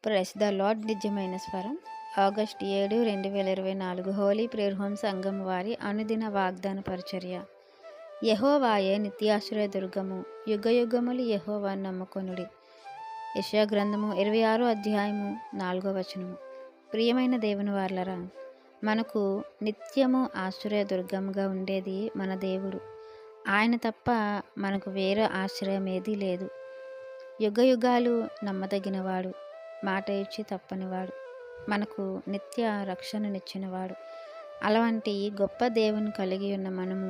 Praise the lord. నిజమైన స్వరం. August 7, 2024 Holi prayer home సంఘం వారి అనుదిన వాగ్దాన పరిచర్య. యెహోవాయే నిత్యాశ్రయ దుర్గము, యుగయుగములు యెహోవాను నమ్ముకొనుడి. యెషయా గ్రంథము 26 అధ్యాయము 4వ వచనము. ప్రియమైన దేవుని వారలరా, మనకు నిత్యము ఆశ్రయ దుర్గముగా ఉండేది మన దేవుడు. ఆయన తప్ప మనకు వేరే ఆశ్రయం ఏదీ లేదు. యుగయుగాలు నమ్మదగినవాడు, మాట ఇచ్చి తప్పనివాడు, మనకు నిత్య రక్షణనిచ్చినవాడు. అలాంటి గొప్ప దేవుని కలిగి ఉన్న మనము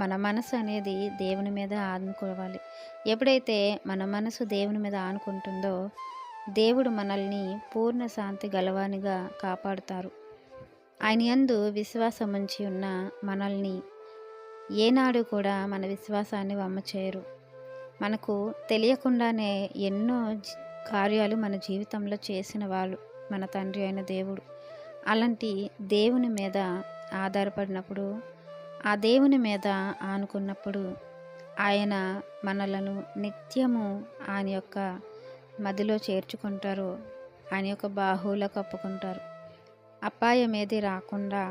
మన మనసు అనేది దేవుని మీద ఆనుకోవాలి. ఎప్పుడైతే మన మనసు దేవుని మీద ఆనుకుంటుందో దేవుడు మనల్ని పూర్ణ శాంతి గలవానిగా కాపాడుతారు. ఆయన యందు విశ్వాసం ఉంచి ఉన్న మనల్ని ఏనాడు కూడా మన విశ్వాసాన్ని వమ్మ చేయరు. మనకు తెలియకుండానే ఎన్నో కార్యాలు మన జీవితంలో చేసిన వాళ్ళు మన తండ్రి అయిన దేవుడు. అలాంటి దేవుని మీద ఆధారపడినప్పుడు, ఆ దేవుని మీద ఆనుకున్నప్పుడు ఆయన మనలను నిత్యము ఆయన యొక్క మదిలో చేర్చుకుంటారు, ఆయన యొక్క బాహువులో కప్పుకుంటారు. అపాయం ఏది రాకుండా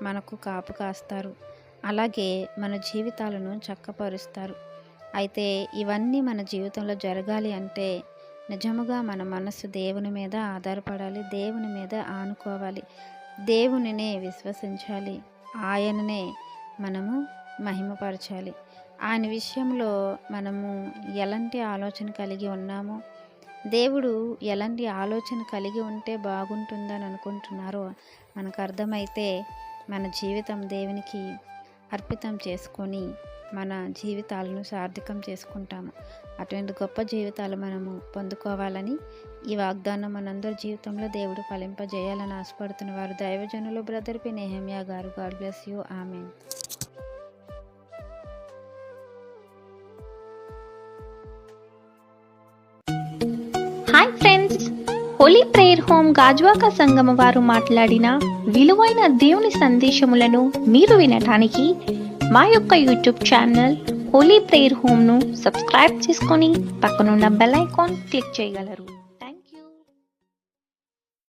మనకు కాపు కాస్తారు. అలాగే మన జీవితాలను చక్కపరుస్తారు. అయితే ఇవన్నీ మన జీవితంలో జరగాలి అంటే నిజముగా మన మనసు దేవుని మీద ఆధారపడాలి, దేవుని మీద ఆనుకోవాలి, దేవునినే విశ్వసించాలి, ఆయననే మనము మహిమపరచాలి. ఆయన విషయంలో మనము ఎలాంటి ఆలోచన కలిగి ఉన్నామో, దేవుడు ఎలాంటి ఆలోచన కలిగి ఉంటే బాగుంటుందని అనుకుంటున్నారో మనకు అర్థమైతే మన జీవితం దేవునికి అర్పితం చేసుకొని మన జీవితాలను సార్థకం చేసుకుంటాము. అటువంటి గొప్ప జీవితాలు మనము పొందుకోవాలని ఈ వాగ్దానం మనందరి జీవితంలో దేవుడు ఫలింపజేయాలని ఆశపడుతున్న వారు దైవజనులు బ్రదర్ పి నెహెమ్యా గారు. God bless you. Amen. Hi friends, Holi prayer home Gajuwaka సంగమ వారు మాట్లాడిన విలువైన దేవుని సందేశములను మీరు వినటానికి మా యొక్క యూట్యూబ్ ఛానల్ హోలీ ప్రేయర్ హోమ్ను సబ్స్క్రైబ్ చేసుకొని పక్కనున్న బెల్ ఐకాన్ క్లిక్ చేయగలరు.